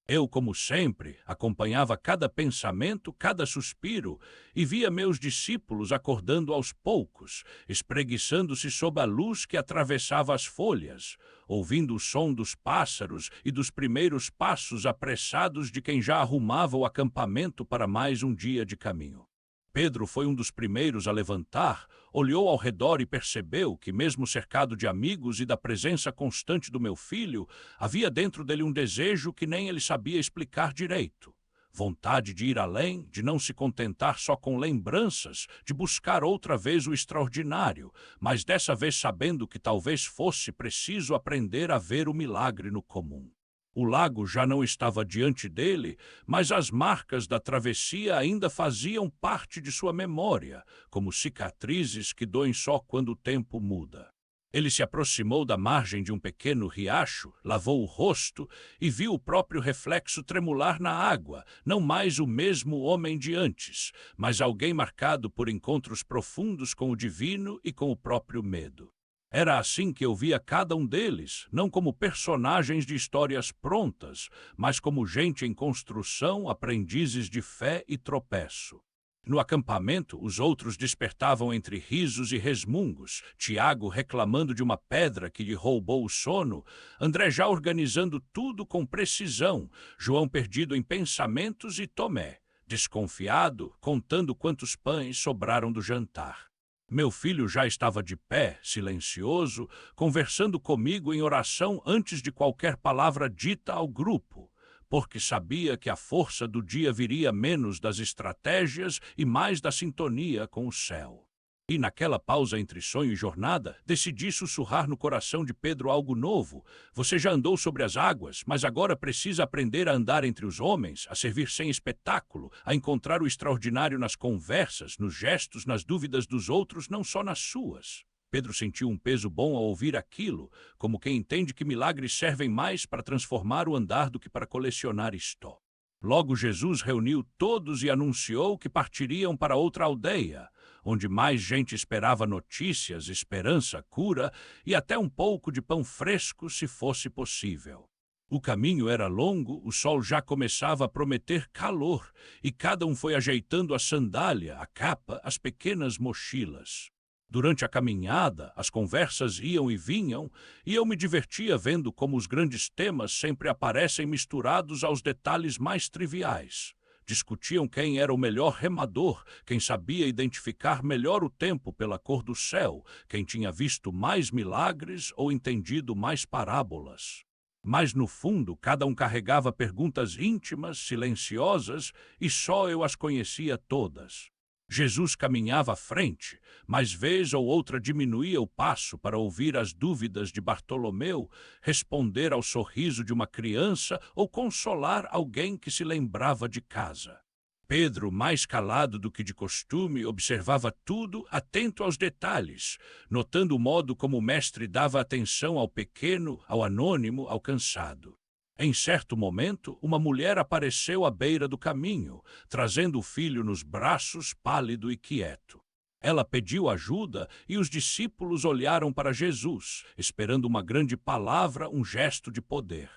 Eu, como sempre, acompanhava cada pensamento, cada suspiro, e via meus discípulos acordando aos poucos, espreguiçando-se sob a luz que atravessava as folhas, ouvindo o som dos pássaros e dos primeiros passos apressados de quem já arrumava o acampamento para mais um dia de caminho. Pedro foi um dos primeiros a levantar, olhou ao redor e percebeu que, mesmo cercado de amigos e da presença constante do meu filho, havia dentro dele um desejo que nem ele sabia explicar direito. Vontade de ir além, de não se contentar só com lembranças, de buscar outra vez o extraordinário, mas dessa vez sabendo que talvez fosse preciso aprender a ver o milagre no comum. O lago já não estava diante dele, mas as marcas da travessia ainda faziam parte de sua memória, como cicatrizes que doem só quando o tempo muda. Ele se aproximou da margem de um pequeno riacho, lavou o rosto e viu o próprio reflexo tremular na água, não mais o mesmo homem de antes, mas alguém marcado por encontros profundos com o divino e com o próprio medo. Era assim que eu via cada um deles, não como personagens de histórias prontas, mas como gente em construção, aprendizes de fé e tropeço. No acampamento, os outros despertavam entre risos e resmungos, Tiago reclamando de uma pedra que lhe roubou o sono, André já organizando tudo com precisão, João perdido em pensamentos e Tomé, desconfiado, contando quantos pães sobraram do jantar. Meu filho já estava de pé, silencioso, conversando comigo em oração antes de qualquer palavra dita ao grupo, porque sabia que a força do dia viria menos das estratégias e mais da sintonia com o céu. E naquela pausa entre sonho e jornada, decidi sussurrar no coração de Pedro algo novo. Você já andou sobre as águas, mas agora precisa aprender a andar entre os homens, a servir sem espetáculo, a encontrar o extraordinário nas conversas, nos gestos, nas dúvidas dos outros, não só nas suas. Pedro sentiu um peso bom ao ouvir aquilo, como quem entende que milagres servem mais para transformar o andar do que para colecionar história. Logo Jesus reuniu todos e anunciou que partiriam para outra aldeia, onde mais gente esperava notícias, esperança, cura e até um pouco de pão fresco, se fosse possível. O caminho era longo, o sol já começava a prometer calor, e cada um foi ajeitando a sandália, a capa, as pequenas mochilas. Durante a caminhada, as conversas iam e vinham, e eu me divertia vendo como os grandes temas sempre aparecem misturados aos detalhes mais triviais. Discutiam quem era o melhor remador, quem sabia identificar melhor o tempo pela cor do céu, quem tinha visto mais milagres ou entendido mais parábolas. Mas, no fundo, cada um carregava perguntas íntimas, silenciosas, e só eu as conhecia todas. Jesus caminhava à frente, mas vez ou outra diminuía o passo para ouvir as dúvidas de Bartolomeu, responder ao sorriso de uma criança ou consolar alguém que se lembrava de casa. Pedro, mais calado do que de costume, observava tudo, atento aos detalhes, notando o modo como o mestre dava atenção ao pequeno, ao anônimo, ao cansado. Em certo momento, uma mulher apareceu à beira do caminho, trazendo o filho nos braços, pálido e quieto. Ela pediu ajuda e os discípulos olharam para Jesus, esperando uma grande palavra, um gesto de poder.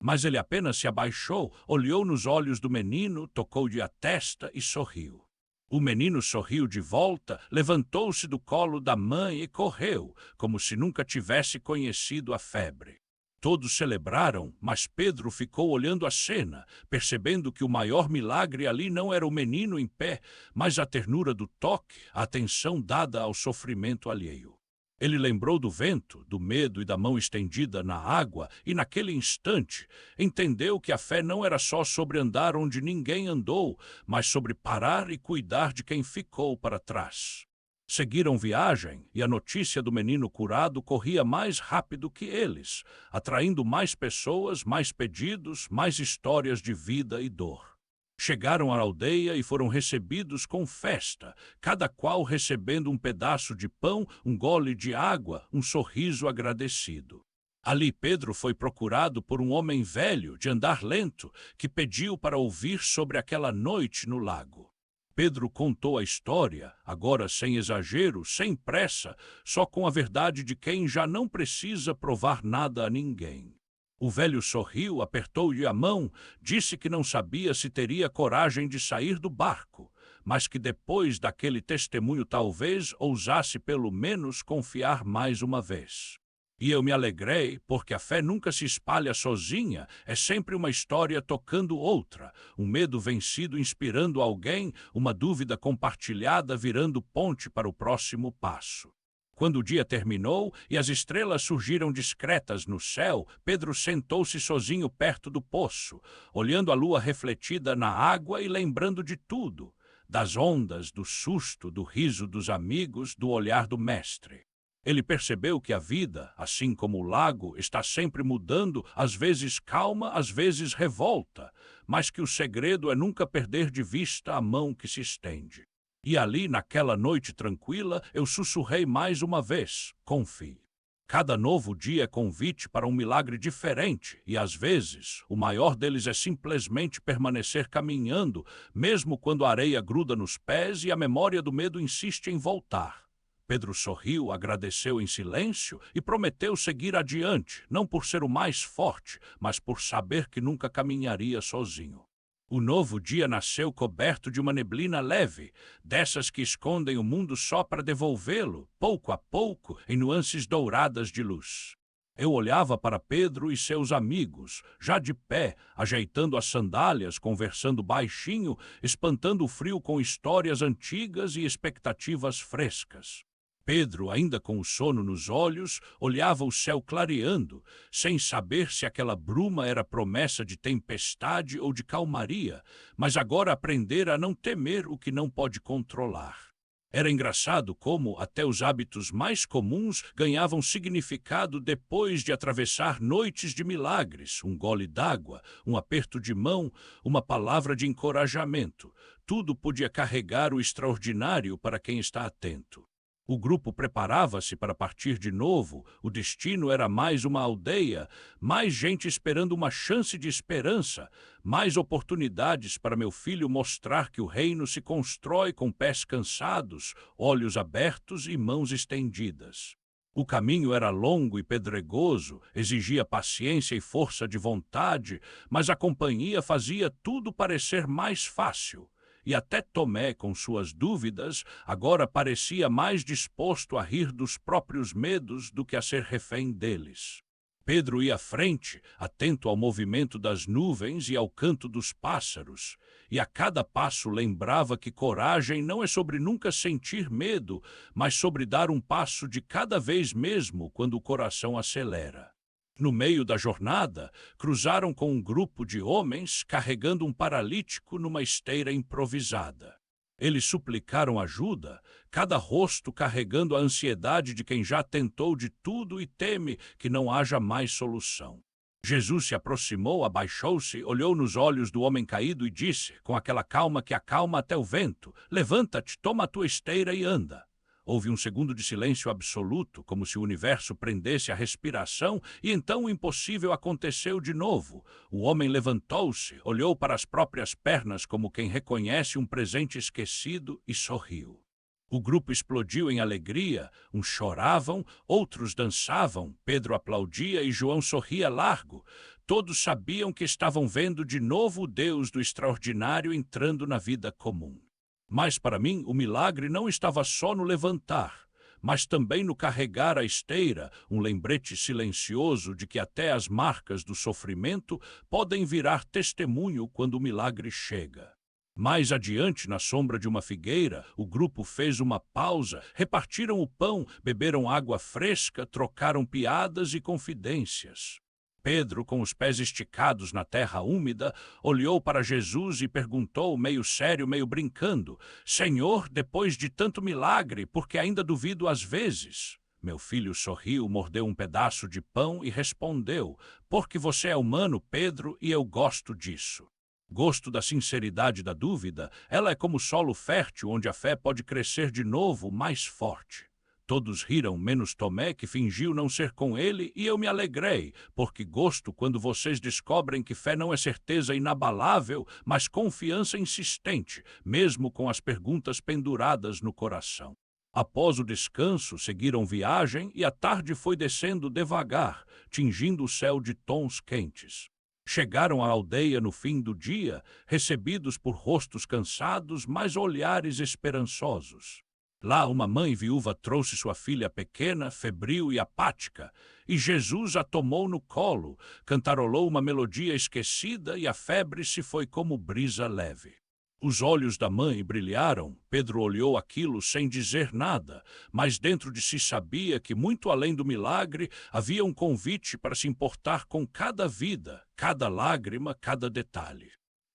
Mas ele apenas se abaixou, olhou nos olhos do menino, tocou-lhe a testa e sorriu. O menino sorriu de volta, levantou-se do colo da mãe e correu, como se nunca tivesse conhecido a febre. Todos celebraram, mas Pedro ficou olhando a cena, percebendo que o maior milagre ali não era o menino em pé, mas a ternura do toque, a atenção dada ao sofrimento alheio. Ele lembrou do vento, do medo e da mão estendida na água, e naquele instante entendeu que a fé não era só sobre andar onde ninguém andou, mas sobre parar e cuidar de quem ficou para trás. Seguiram viagem e a notícia do menino curado corria mais rápido que eles, atraindo mais pessoas, mais pedidos, mais histórias de vida e dor. Chegaram à aldeia e foram recebidos com festa, cada qual recebendo um pedaço de pão, um gole de água, um sorriso agradecido. Ali Pedro foi procurado por um homem velho, de andar lento, que pediu para ouvir sobre aquela noite no lago. Pedro contou a história, agora sem exagero, sem pressa, só com a verdade de quem já não precisa provar nada a ninguém. O velho sorriu, apertou-lhe a mão, disse que não sabia se teria coragem de sair do barco, mas que depois daquele testemunho talvez ousasse pelo menos confiar mais uma vez. E eu me alegrei, porque a fé nunca se espalha sozinha, é sempre uma história tocando outra, um medo vencido inspirando alguém, uma dúvida compartilhada virando ponte para o próximo passo. Quando o dia terminou e as estrelas surgiram discretas no céu, Pedro sentou-se sozinho perto do poço, olhando a lua refletida na água e lembrando de tudo, das ondas, do susto, do riso dos amigos, do olhar do mestre. Ele percebeu que a vida, assim como o lago, está sempre mudando, às vezes calma, às vezes revolta, mas que o segredo é nunca perder de vista a mão que se estende. E ali, naquela noite tranquila, eu sussurrei mais uma vez: confie. Cada novo dia é convite para um milagre diferente, e às vezes o maior deles é simplesmente permanecer caminhando, mesmo quando a areia gruda nos pés e a memória do medo insiste em voltar. Pedro sorriu, agradeceu em silêncio e prometeu seguir adiante, não por ser o mais forte, mas por saber que nunca caminharia sozinho. O novo dia nasceu coberto de uma neblina leve, dessas que escondem o mundo só para devolvê-lo, pouco a pouco, em nuances douradas de luz. Eu olhava para Pedro e seus amigos, já de pé, ajeitando as sandálias, conversando baixinho, espantando o frio com histórias antigas e expectativas frescas. Pedro, ainda com o sono nos olhos, olhava o céu clareando, sem saber se aquela bruma era promessa de tempestade ou de calmaria, mas agora aprendera a não temer o que não pode controlar. Era engraçado como até os hábitos mais comuns ganhavam significado depois de atravessar noites de milagres, um gole d'água, um aperto de mão, uma palavra de encorajamento. Tudo podia carregar o extraordinário para quem está atento. O grupo preparava-se para partir de novo, o destino era mais uma aldeia, mais gente esperando uma chance de esperança, mais oportunidades para meu filho mostrar que o reino se constrói com pés cansados, olhos abertos e mãos estendidas. O caminho era longo e pedregoso, exigia paciência e força de vontade, mas a companhia fazia tudo parecer mais fácil. E até Tomé, com suas dúvidas, agora parecia mais disposto a rir dos próprios medos do que a ser refém deles. Pedro ia à frente, atento ao movimento das nuvens e ao canto dos pássaros, e a cada passo lembrava que coragem não é sobre nunca sentir medo, mas sobre dar um passo de cada vez mesmo quando o coração acelera. No meio da jornada, cruzaram com um grupo de homens carregando um paralítico numa esteira improvisada. Eles suplicaram ajuda, cada rosto carregando a ansiedade de quem já tentou de tudo e teme que não haja mais solução. Jesus se aproximou, abaixou-se, olhou nos olhos do homem caído e disse, com aquela calma que acalma até o vento: levanta-te, toma a tua esteira e anda. Houve um segundo de silêncio absoluto, como se o universo prendesse a respiração, e então o impossível aconteceu de novo. O homem levantou-se, olhou para as próprias pernas como quem reconhece um presente esquecido e sorriu. O grupo explodiu em alegria, uns choravam, outros dançavam, Pedro aplaudia e João sorria largo. Todos sabiam que estavam vendo de novo o Deus do extraordinário entrando na vida comum. Mas para mim o milagre não estava só no levantar, mas também no carregar a esteira, um lembrete silencioso de que até as marcas do sofrimento podem virar testemunho quando o milagre chega. Mais adiante, na sombra de uma figueira, o grupo fez uma pausa, repartiram o pão, beberam água fresca, trocaram piadas e confidências. Pedro, com os pés esticados na terra úmida, olhou para Jesus e perguntou, meio sério, meio brincando: Senhor, depois de tanto milagre, porque ainda duvido às vezes? Meu filho sorriu, mordeu um pedaço de pão e respondeu: Porque você é humano, Pedro, e eu gosto disso. Gosto da sinceridade da dúvida, ela é como solo fértil onde a fé pode crescer de novo mais forte. Todos riram, menos Tomé, que fingiu não ser com ele, e eu me alegrei, porque gosto quando vocês descobrem que fé não é certeza inabalável, mas confiança insistente, mesmo com as perguntas penduradas no coração. Após o descanso, seguiram viagem e a tarde foi descendo devagar, tingindo o céu de tons quentes. Chegaram à aldeia no fim do dia, recebidos por rostos cansados, mas olhares esperançosos. Lá uma mãe viúva trouxe sua filha pequena, febril e apática, e Jesus a tomou no colo, cantarolou uma melodia esquecida e a febre se foi como brisa leve. Os olhos da mãe brilharam, Pedro olhou aquilo sem dizer nada, mas dentro de si sabia que, muito além do milagre, havia um convite para se importar com cada vida, cada lágrima, cada detalhe.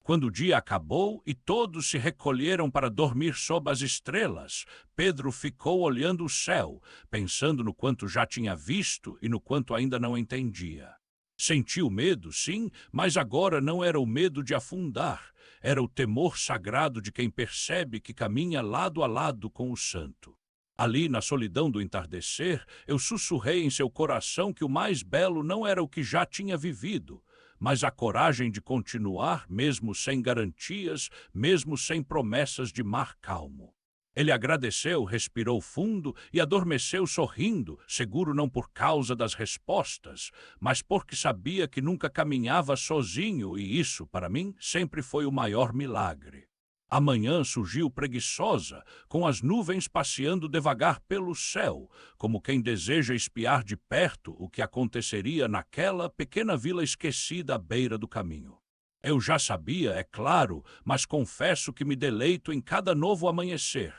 Quando o dia acabou e todos se recolheram para dormir sob as estrelas, Pedro ficou olhando o céu, pensando no quanto já tinha visto e no quanto ainda não entendia. Sentiu medo, sim, mas agora não era o medo de afundar, era o temor sagrado de quem percebe que caminha lado a lado com o santo. Ali, na solidão do entardecer, eu sussurrei em seu coração que o mais belo não era o que já tinha vivido, mas a coragem de continuar, mesmo sem garantias, mesmo sem promessas de mar calmo. Ele agradeceu, respirou fundo e adormeceu sorrindo, seguro não por causa das respostas, mas porque sabia que nunca caminhava sozinho e isso, para mim, sempre foi o maior milagre. A manhã surgiu preguiçosa, com as nuvens passeando devagar pelo céu, como quem deseja espiar de perto o que aconteceria naquela pequena vila esquecida à beira do caminho. Eu já sabia, é claro, mas confesso que me deleito em cada novo amanhecer,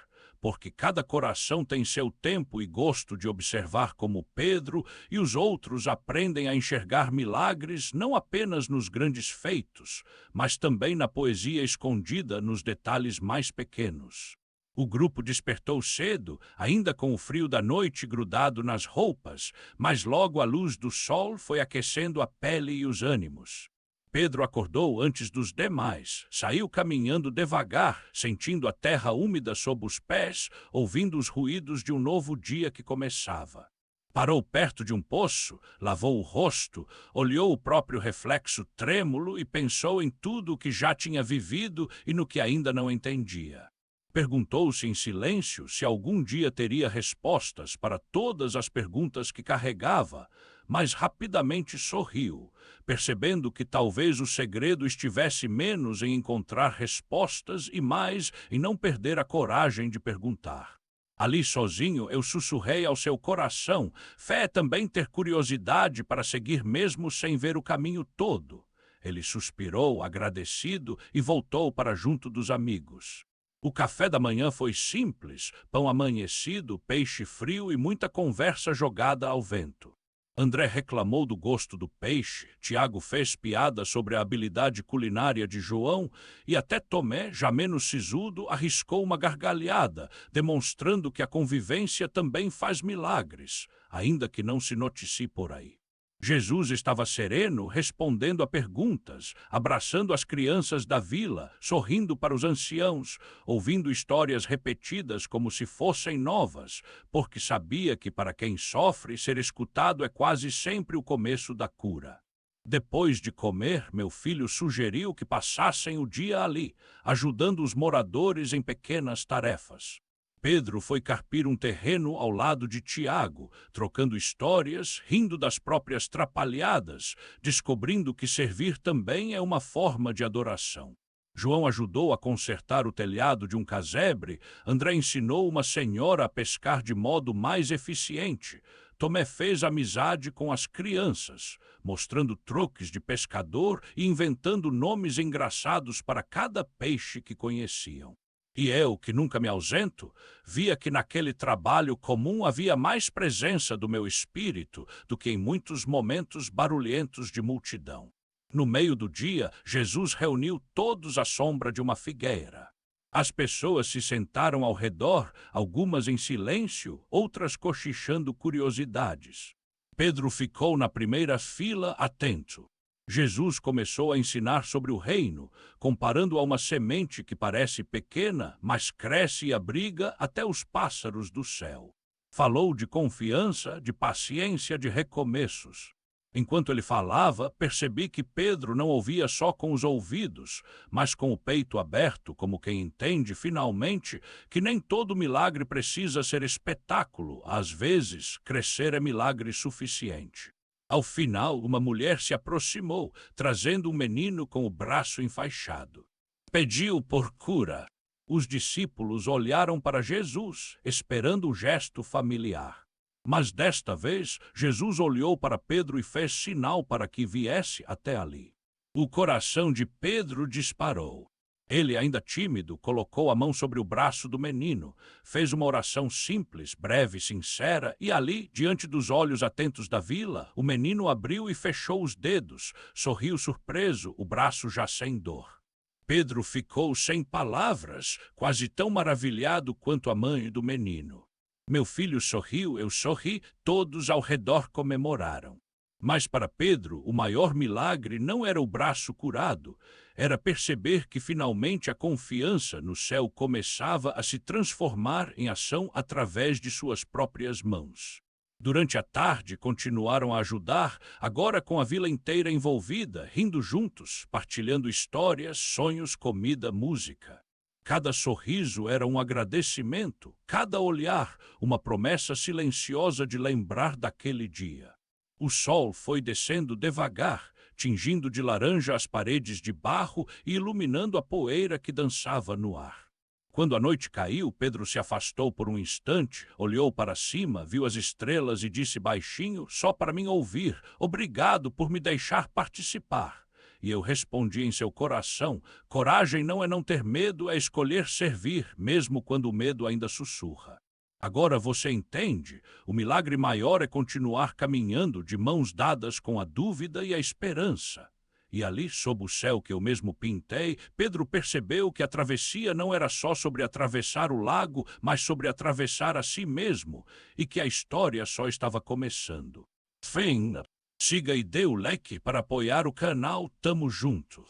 porque cada coração tem seu tempo e gosto de observar como Pedro e os outros aprendem a enxergar milagres não apenas nos grandes feitos, mas também na poesia escondida nos detalhes mais pequenos. O grupo despertou cedo, ainda com o frio da noite grudado nas roupas, mas logo a luz do sol foi aquecendo a pele e os ânimos. Pedro acordou antes dos demais, saiu caminhando devagar, sentindo a terra úmida sob os pés, ouvindo os ruídos de um novo dia que começava. Parou perto de um poço, lavou o rosto, olhou o próprio reflexo trêmulo e pensou em tudo o que já tinha vivido e no que ainda não entendia. Perguntou-se em silêncio se algum dia teria respostas para todas as perguntas que carregava, mas rapidamente sorriu, percebendo que talvez o segredo estivesse menos em encontrar respostas e mais em não perder a coragem de perguntar. Ali sozinho eu sussurrei ao seu coração, fé é também ter curiosidade para seguir mesmo sem ver o caminho todo. Ele suspirou, agradecido, e voltou para junto dos amigos. O café da manhã foi simples, pão amanhecido, peixe frio e muita conversa jogada ao vento. André reclamou do gosto do peixe, Tiago fez piada sobre a habilidade culinária de João e até Tomé, já menos sisudo, arriscou uma gargalhada, demonstrando que a convivência também faz milagres, ainda que não se noticie por aí. Jesus estava sereno, respondendo a perguntas, abraçando as crianças da vila, sorrindo para os anciãos, ouvindo histórias repetidas como se fossem novas, porque sabia que para quem sofre, ser escutado é quase sempre o começo da cura. Depois de comer, meu filho sugeriu que passassem o dia ali, ajudando os moradores em pequenas tarefas. Pedro foi carpir um terreno ao lado de Tiago, trocando histórias, rindo das próprias trapalhadas, descobrindo que servir também é uma forma de adoração. João ajudou a consertar o telhado de um casebre, André ensinou uma senhora a pescar de modo mais eficiente, Tomé fez amizade com as crianças, mostrando truques de pescador e inventando nomes engraçados para cada peixe que conheciam. E eu, que nunca me ausento, via que naquele trabalho comum havia mais presença do meu espírito do que em muitos momentos barulhentos de multidão. No meio do dia, Jesus reuniu todos à sombra de uma figueira. As pessoas se sentaram ao redor, algumas em silêncio, outras cochichando curiosidades. Pedro ficou na primeira fila, atento. Jesus começou a ensinar sobre o reino, comparando a uma semente que parece pequena, mas cresce e abriga até os pássaros do céu. Falou de confiança, de paciência, de recomeços. Enquanto ele falava, percebi que Pedro não ouvia só com os ouvidos, mas com o peito aberto, como quem entende, finalmente, que nem todo milagre precisa ser espetáculo. Às vezes, crescer é milagre suficiente. Ao final, uma mulher se aproximou, trazendo um menino com o braço enfaixado. Pediu por cura. Os discípulos olharam para Jesus, esperando o gesto familiar. Mas desta vez, Jesus olhou para Pedro e fez sinal para que viesse até ali. O coração de Pedro disparou. Ele, ainda tímido, colocou a mão sobre o braço do menino, fez uma oração simples, breve e sincera, e ali, diante dos olhos atentos da vila, o menino abriu e fechou os dedos, sorriu surpreso, o braço já sem dor. Pedro ficou sem palavras, quase tão maravilhado quanto a mãe do menino. Meu filho sorriu, eu sorri, todos ao redor comemoraram. Mas para Pedro, o maior milagre não era o braço curado, era perceber que finalmente a confiança no céu começava a se transformar em ação através de suas próprias mãos. Durante a tarde continuaram a ajudar, agora com a vila inteira envolvida, rindo juntos, partilhando histórias, sonhos, comida, música. Cada sorriso era um agradecimento, cada olhar uma promessa silenciosa de lembrar daquele dia. O sol foi descendo devagar, tingindo de laranja as paredes de barro e iluminando a poeira que dançava no ar. Quando a noite caiu, Pedro se afastou por um instante, olhou para cima, viu as estrelas e disse baixinho, só para mim ouvir, obrigado por me deixar participar. E eu respondi em seu coração, coragem não é não ter medo, é escolher servir, mesmo quando o medo ainda sussurra. Agora você entende? O milagre maior é continuar caminhando de mãos dadas com a dúvida e a esperança. E ali, sob o céu que eu mesmo pintei, Pedro percebeu que a travessia não era só sobre atravessar o lago, mas sobre atravessar a si mesmo, e que a história só estava começando. Fim. Siga e dê o like para apoiar o canal. Tamo junto.